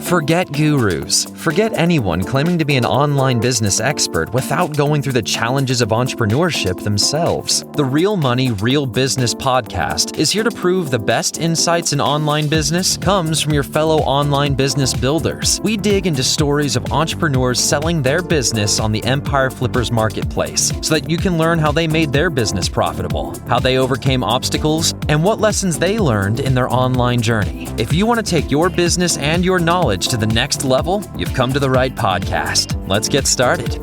Forget gurus. Forget anyone claiming to be an online business expert without going through the challenges of entrepreneurship themselves. The Real Money, Real Business podcast is here to prove the best insights in online business comes from your fellow online business builders. We dig into stories of entrepreneurs selling their business on the Empire Flippers marketplace so that you can learn how they made their business profitable, how they overcame obstacles, and what lessons they learned in their online journey. If you want to take your business and your knowledge to the next level, you've come to the right podcast. Let's get started.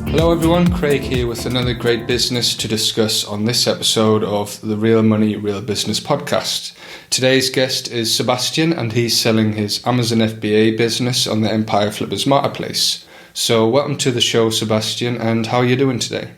Hello everyone, Craig here with another great business to discuss on this episode of the Real Money, Real Business podcast. Today's guest is Sebastian and he's selling his Amazon FBA business on the Empire Flippers marketplace. So welcome to the show, Sebastian, and how are you doing today?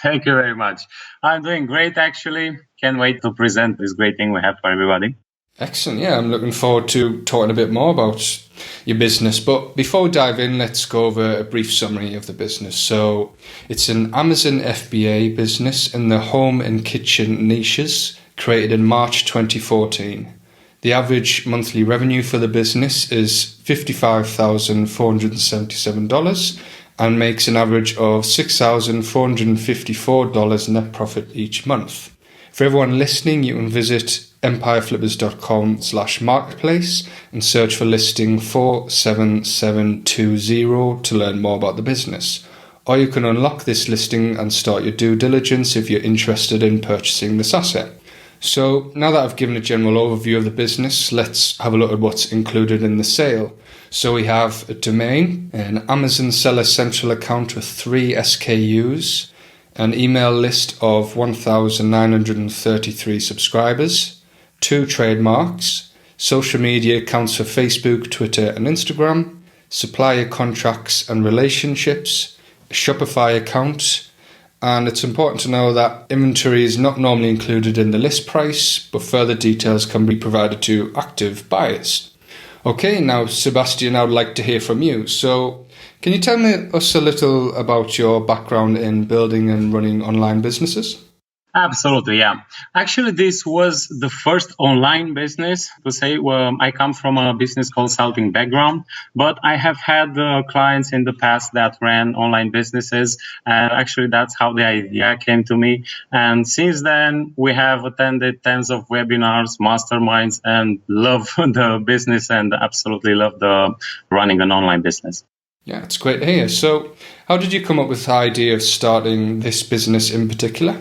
Thank you very much. I'm doing great, actually. Can't wait to present this great thing we have for everybody. Excellent. Yeah, I'm looking forward to talking a bit more about your business. But before we dive in, let's go over a brief summary of the business. So it's an Amazon FBA business in the home and kitchen niches, created in March 2014. The average monthly revenue for the business is $55,477 and makes an average of $6,454 net profit each month. For everyone listening, you can visit empireflippers.com/marketplace and search for listing 47720 to learn more about the business. Or you can unlock this listing and start your due diligence if you're interested in purchasing this asset. So now that I've given a general overview of the business, let's have a look at what's included in the sale. So we have a domain, an Amazon Seller Central account with 3 SKUs, an email list of 1,933 subscribers, 2 trademarks, social media accounts for Facebook, Twitter and Instagram, supplier contracts and relationships, a Shopify account, and it's important to know that inventory is not normally included in the list price, but further details can be provided to active buyers. Okay, now Sebastian, I would like to hear from you. So can you tell us a little about your background in building and running online businesses? Absolutely, yeah. Actually, this was the first online business to say. I come from a business consulting background, but I have had clients in the past that ran online businesses. And actually, that's how the idea came to me. And since then, we have attended tens of webinars, masterminds, and love the business and absolutely love the running an online business. Yeah, it's great to hear. So how did you come up with the idea of starting this business in particular?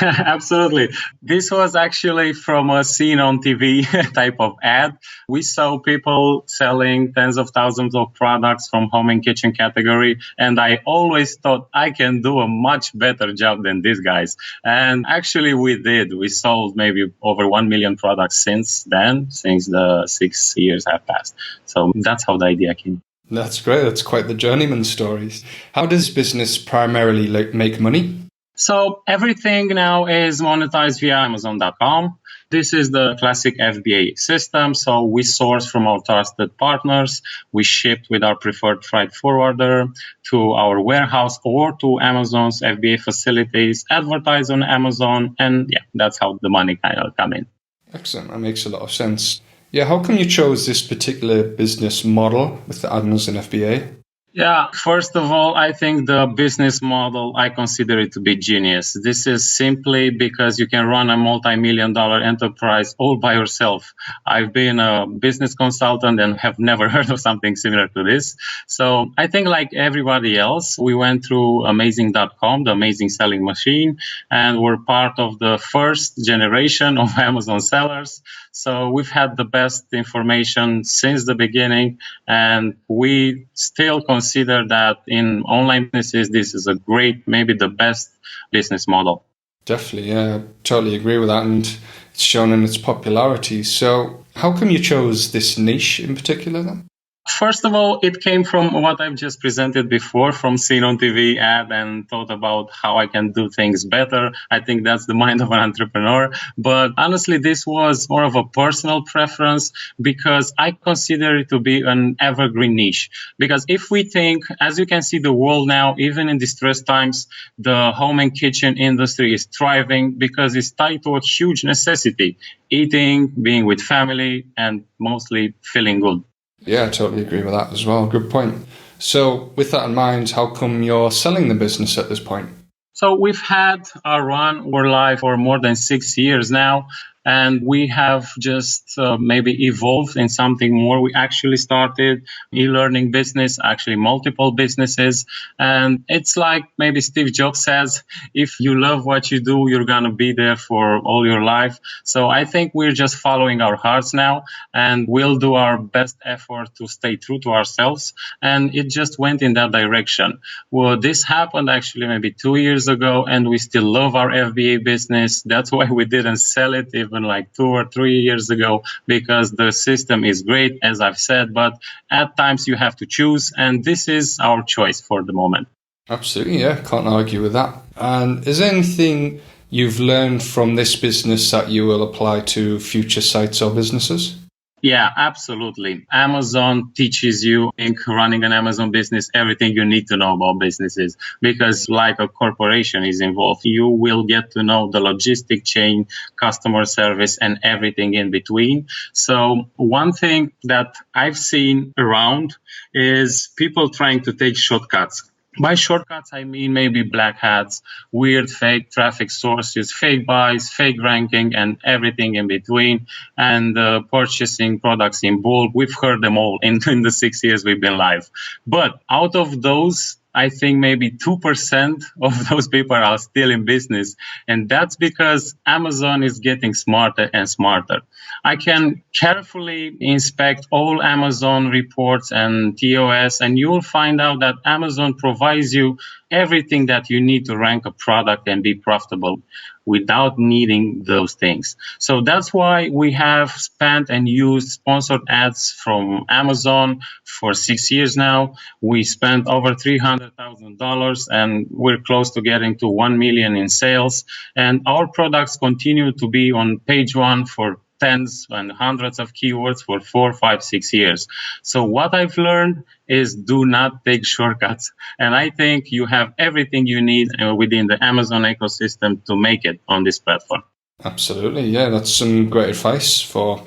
Absolutely. This was actually from a scene on TV type of ad. We saw people selling tens of thousands of products from home and kitchen category. And I always thought I can do a much better job than these guys. And actually we did. We sold maybe over 1 million products since then, since the 6 years have passed. So that's how the idea came. That's great. That's quite the journeyman stories. How does business primarily make money? So everything now is monetized via Amazon.com. This is the classic FBA system. So we source from our trusted partners. We ship with our preferred freight forwarder to our warehouse or to Amazon's FBA facilities, advertise on Amazon, and yeah, that's how the money kind of come in. Excellent. That makes a lot of sense. Yeah, how come you chose this particular business model with the Amazon FBA? Yeah, first of all, I think the business model, I consider it to be genius. This is simply because you can run a multi-million-dollar enterprise all by yourself. I've been a business consultant and have never heard of something similar to this. So I think like everybody else, we went through amazing.com, the amazing selling machine, and we're part of the first generation of Amazon sellers. So we've had the best information since the beginning, and we still consider that in online businesses, this is a great, maybe the best business model. Definitely, yeah, I totally agree with that, and it's shown in its popularity. So how come you chose this niche in particular then? First of all, it came from what I've just presented before, from seeing on TV ad and thought about how I can do things better. I think that's the mind of an entrepreneur. But honestly, this was more of a personal preference because I consider it to be an evergreen niche. Because if we think, as you can see, the world now, even in distressed times, the home and kitchen industry is thriving because it's tied to a huge necessity: eating, being with family, and mostly feeling good. Yeah, I totally agree with that as well. Good point. So with that in mind, how come you're selling the business at this point? So we've had our run, we're live for more than 6 years now, and we have just maybe evolved in something more. We actually started e-learning business, actually multiple businesses. And it's like maybe Steve Jobs says, if you love what you do, you're going to be there for all your life. So I think we're just following our hearts now, and we'll do our best effort to stay true to ourselves. And it just went in that direction. Well, this happened actually maybe 2 years ago, and we still love our FBA business. That's why we didn't sell it even like 2 or 3 years ago, because the system is great, as I've said, but at times you have to choose, and this is our choice for the moment. Absolutely, yeah, can't argue with that. And is there anything you've learned from this business that you will apply to future sites or businesses? Yeah, absolutely. Amazon teaches you in running an Amazon business everything you need to know about businesses, because like a corporation is involved, you will get to know the logistic chain, customer service, and everything in between. So one thing that I've seen around is people trying to take shortcuts. By shortcuts, I mean maybe black hats, weird fake traffic sources, fake buys, fake ranking, and everything in between, and purchasing products in bulk. We've heard them all in the 6 years we've been live. But out of those, I think maybe 2% of those people are still in business. And that's because Amazon is getting smarter and smarter. I can carefully inspect all Amazon reports and TOS, and you will find out that Amazon provides you everything that you need to rank a product and be profitable without needing those things. So that's why we have spent and used sponsored ads from Amazon for 6 years now. We spent over $300,000, and we're close to getting to 1 million in sales. And our products continue to be on page one for tens and hundreds of keywords for 4, 5, 6 years. So what I've learned is do not take shortcuts. And I think you have everything you need within the Amazon ecosystem to make it on this platform. Absolutely, yeah, that's some great advice for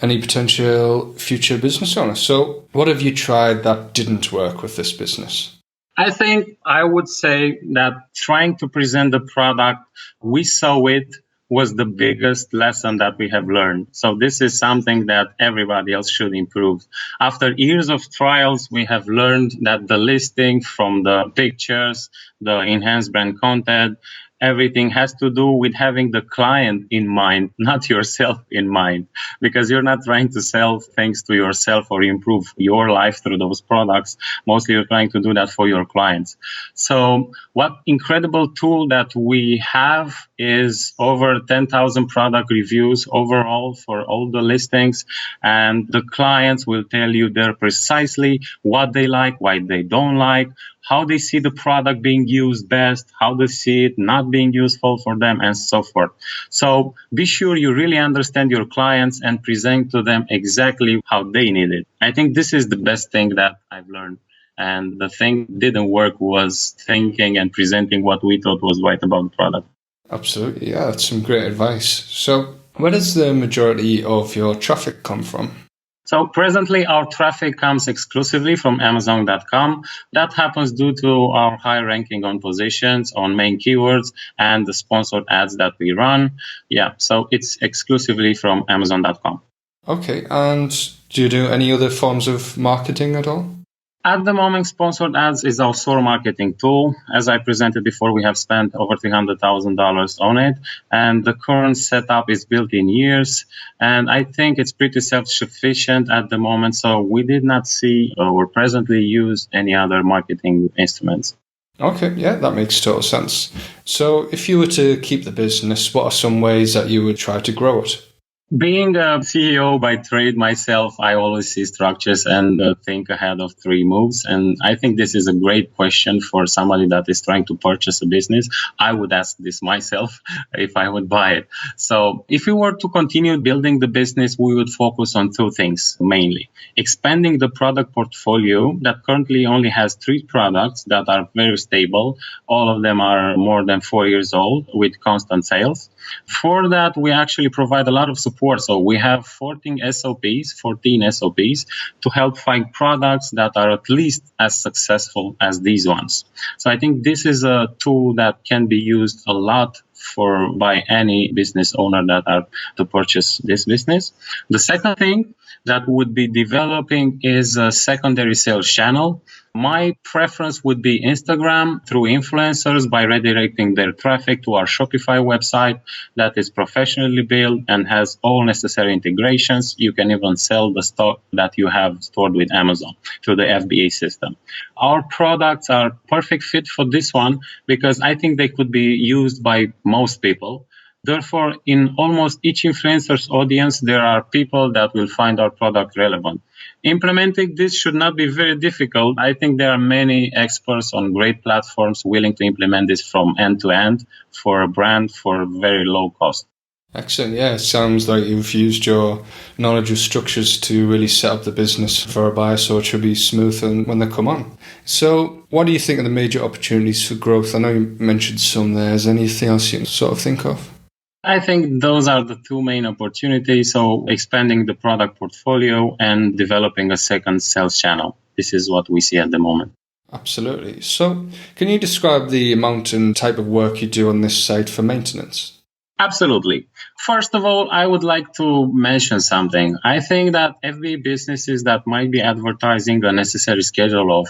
any potential future business owner. So what have you tried that didn't work with this business? I think I would say that trying to present the product, we saw it, was the biggest lesson that we have learned. So this is something that everybody else should improve. After years of trials, we have learned that the listing, from the pictures, the enhanced brand content, everything has to do with having the client in mind, not yourself in mind, because you're not trying to sell things to yourself or improve your life through those products. Mostly you're trying to do that for your clients. So what incredible tool that we have is over 10,000 product reviews overall for all the listings. And the clients will tell you there precisely what they like, what they don't like, how they see the product being used best, how they see it not being useful for them, and so forth. So be sure you really understand your clients and present to them exactly how they need it. I think this is the best thing that I've learned. And the thing that didn't work was thinking and presenting what we thought was right about the product. Absolutely, yeah, that's some great advice. So where does the majority of your traffic come from? So presently, our traffic comes exclusively from Amazon.com. That happens due to our high ranking on positions, on main keywords, and the sponsored ads that we run. Yeah, so it's exclusively from Amazon.com. Okay, and do you do any other forms of marketing at all? At the moment, sponsored ads is our sole marketing tool. As I presented before, we have spent over $300,000 on it, and the current setup is built in years, and I think it's pretty self-sufficient at the moment, so we did not see or presently use any other marketing instruments. Okay, yeah, that makes total sense. So if you were to keep the business, what are some ways that you would try to grow it? Being a CEO by trade myself, I always see structures and think ahead of 3 moves. And I think this is a great question for somebody that is trying to purchase a business. I would ask this myself if I would buy it. So if we were to continue building the business, we would focus on 2 things mainly. Expanding the product portfolio that currently only has 3 products that are very stable. All of them are more than 4 years old with constant sales. For that, we actually provide a lot of support. So we have 14 SOPs to help find products that are at least as successful as these ones. So I think this is a tool that can be used a lot by any business owner that are to purchase this business. The second thing that would be developing is a secondary sales channel. My preference would be Instagram through influencers by redirecting their traffic to our Shopify website that is professionally built and has all necessary integrations. You can even sell the stock that you have stored with Amazon through the FBA system. Our products are perfect fit for this one because I think they could be used by most people. Therefore, in almost each influencer's audience, there are people that will find our product relevant. Implementing this should not be very difficult. I think there are many experts on great platforms willing to implement this from end to end for a brand for very low cost. Excellent. Yeah, it sounds like you've used your knowledge of structures to really set up the business for a buyer so it should be smooth when they come on. So what do you think are the major opportunities for growth? I know you mentioned some there. Is there anything else you can sort of think of? I think those are the 2 main opportunities. So expanding the product portfolio and developing a second sales channel. This is what we see at the moment. Absolutely. So can you describe the amount and type of work you do on this site for maintenance? Absolutely. First of all, I would like to mention something. I think that FBA businesses that might be advertising a necessary schedule of,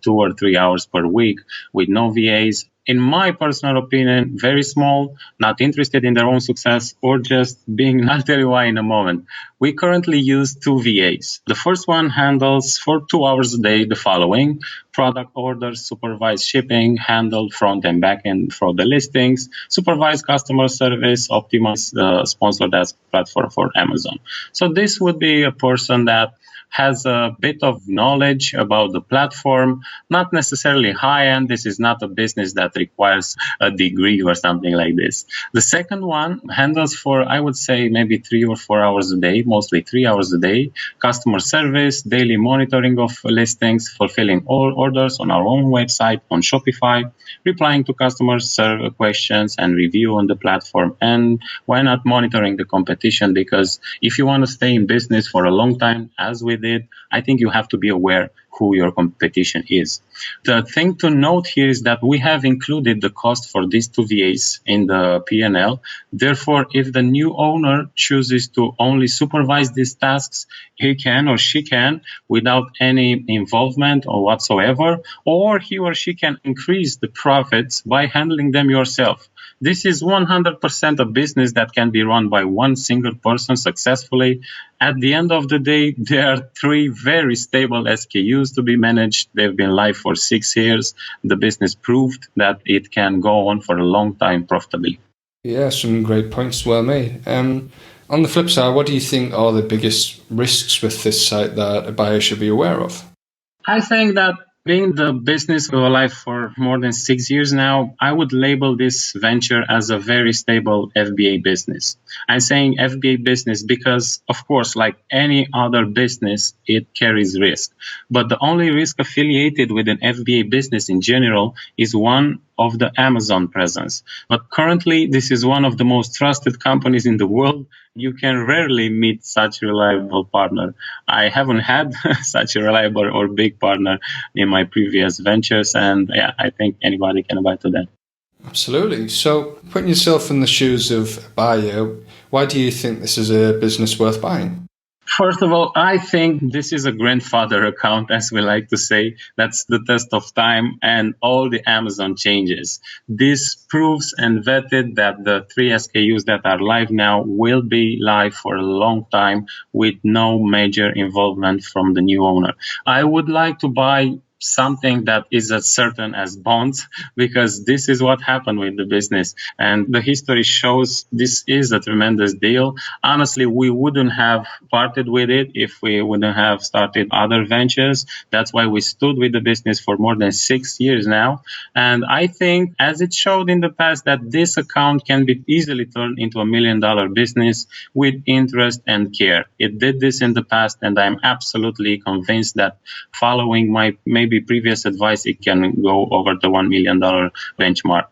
2 or 3 hours per week with no VAs, in my personal opinion, very small, not interested in their own success, or just being, I'll tell you why in a moment. We currently use 2 VAs. The first one handles for 2 hours a day the following: product orders, supervised shipping, handle front and back end for the listings, supervised customer service, optimize the sponsored ads platform for Amazon. So this would be a person that has a bit of knowledge about the platform, not necessarily high-end. This is not a business that requires a degree or something like this. The second one handles for, I would say, maybe 3 or 4 hours a day, mostly 3 hours a day, customer service, daily monitoring of listings, fulfilling all orders on our own website, on Shopify, replying to customer service questions and review on the platform. And why not monitoring the competition? Because if you want to stay in business for a long time, as we did, I think you have to be aware who your competition is. The thing to note here is that we have included the cost for these 2 VAs in the P&L. Therefore, if the new owner chooses to only supervise these tasks, he can or she can without any involvement or whatsoever, or he or she can increase the profits by handling them yourself. This is 100% a business that can be run by one single person successfully. At the end of the day, there are 3 very stable SKUs to be managed. They've been live for 6 years. The business proved that it can go on for a long time profitably. Yeah, some great points, well made. On the flip side, what do you think are the biggest risks with this site that a buyer should be aware of? I think that being the business alive for more than 6 years now, I would label this venture as a very stable FBA business. I'm saying FBA business because, of course, like any other business, it carries risk. But the only risk affiliated with an FBA business in general is one of the Amazon presence. But currently, this is one of the most trusted companies in the world. You can rarely meet such a reliable partner. I haven't had such a reliable or big partner in my previous ventures. And yeah, I think anybody can buy to that. Absolutely. So putting yourself in the shoes of a buyer, why do you think this is a business worth buying? First of all, I think this is a grandfather account, as we like to say. That's the test of time and all the Amazon changes. This proves and vetted that the 3 SKUs that are live now will be live for a long time with no major involvement from the new owner. I would like to buy something that is as certain as bonds, because this is what happened with the business. And the history shows this is a tremendous deal. Honestly, we wouldn't have parted with it if we wouldn't have started other ventures. That's why we stood with the business for more than 6 years now. And I think, as it showed in the past, that this account can be easily turned into $1 million business with interest and care. It did this in the past, and I'm absolutely convinced that following my maybe previous advice, it can go over the $1 million benchmark.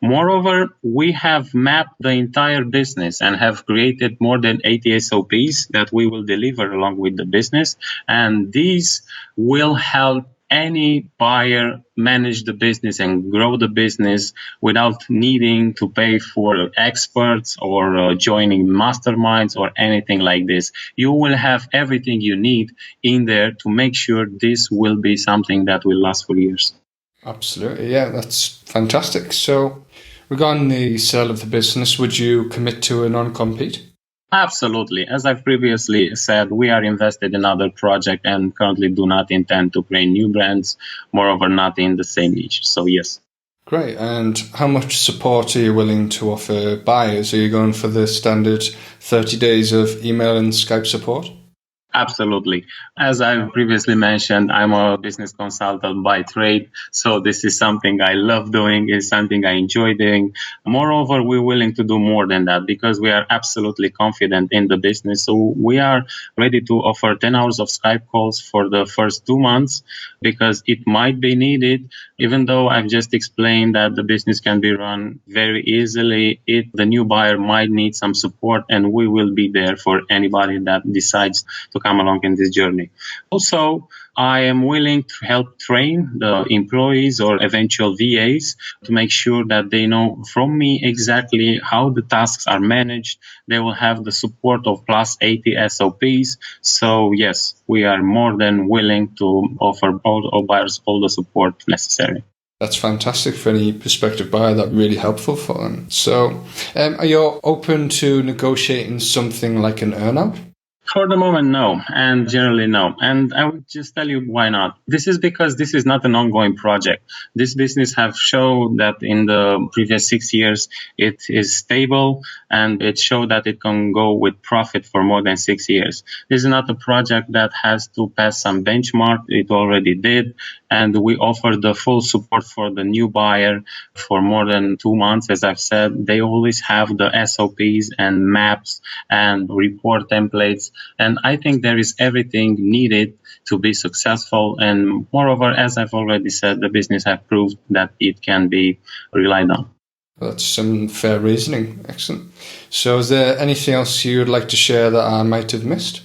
Moreover, we have mapped the entire business and have created more than 80 SOPs that we will deliver along with the business. And these will help any buyer manage the business and grow the business without needing to pay for experts or joining masterminds or anything like this. You will have everything you need in there to make sure this will be something that will last for years. Absolutely, yeah, that's fantastic. So regarding the sale of the business, would you commit to a non-compete? Absolutely. As I've previously said, we are invested in other projects and currently do not intend to create new brands, moreover, not in the same niche. So, yes. Great. And how much support are you willing to offer buyers? Are you going for the standard 30 days of email and Skype support? Absolutely. As I previously mentioned, I'm a business consultant by trade. So this is something I love doing, is something I enjoy doing. Moreover, we're willing to do more than that because we are absolutely confident in the business. So we are ready to offer 10 hours of Skype calls for the first 2 months because it might be needed. Even though I've just explained that the business can be run very easily, the new buyer might need some support, and we will be there for anybody that decides to come along in this journey. Also, I am willing to help train the employees or eventual VAs to make sure that they know from me exactly how the tasks are managed. They will have the support of plus 80 SOPs. So yes, we are more than willing to offer all buyers all the support necessary. That's fantastic for any prospective buyer. That's really helpful for them. So are you open to negotiating something like an earn-out? For the moment, no, and generally no. And I would just tell you why not. This is because this is not an ongoing project. This business have shown that in the previous 6 years, it is stable, and it showed that it can go with profit for more than 6 years. This is not a project that has to pass some benchmark. It already did. And we offer the full support for the new buyer for more than 2 months. As I've said, they always have the SOPs and maps and report templates. And I think there is everything needed to be successful. And moreover, as I've already said, the business have proved that it can be relied on. That's some fair reasoning. Excellent. So is there anything else you would like to share that I might have missed?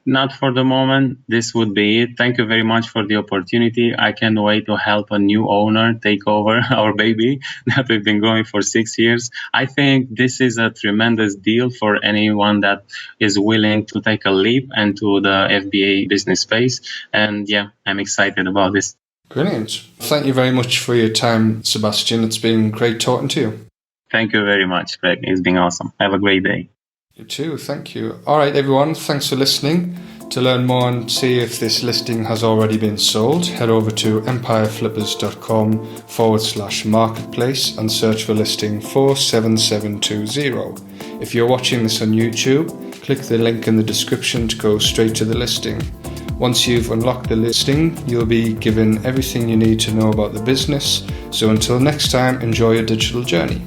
Not for the moment. This would be it. Thank you very much for the opportunity. I can't wait to help a new owner take over our baby that we've been going for 6 years. I think this is a tremendous deal for anyone that is willing to take a leap into the FBA business space. And yeah, I'm excited about this. Brilliant. Thank you very much for your time, Sebastian. It's been great talking to you. Thank you very much, Greg. It's been awesome. Have a great day. You too, thank you. All right, everyone, thanks for listening. To learn more and see if this listing has already been sold, head over to empireflippers.com/marketplace and search for listing 47720. If you're watching this on YouTube, click the link in the description to go straight to the listing. Once you've unlocked the listing, you'll be given everything you need to know about the business. So until next time, enjoy your digital journey.